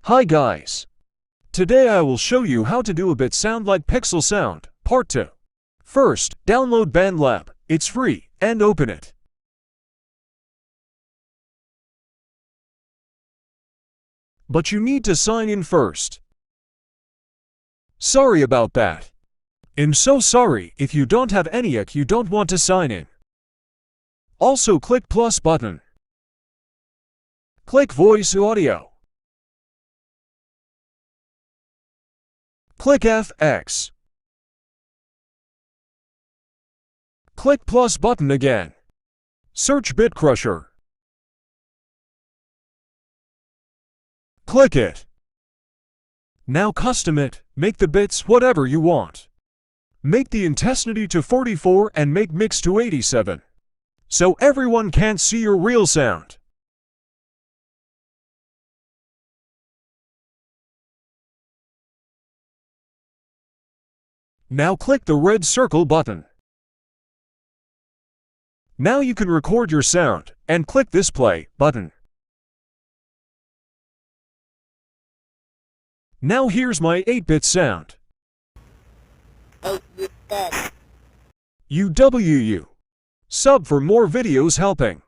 Hi guys! Today I will show you how to do a bit sound like pixel sound, part 2. First, download BandLab. It's free, and open it. But you need to sign in first. Sorry about that. I'm so sorry if you don't have any yet you don't want to sign in. Also click plus button. Click voice audio. Click FX. Click plus button again. Search Bit Crusher. Click it. Now custom it, make the bits whatever you want. Make the intensity to 44 and make mix to 87. So everyone can see your real sound. Now click the red circle button. Now you can record your sound, and click this play button. Now here's my 8-bit sound. UWU. Sub for more videos helping.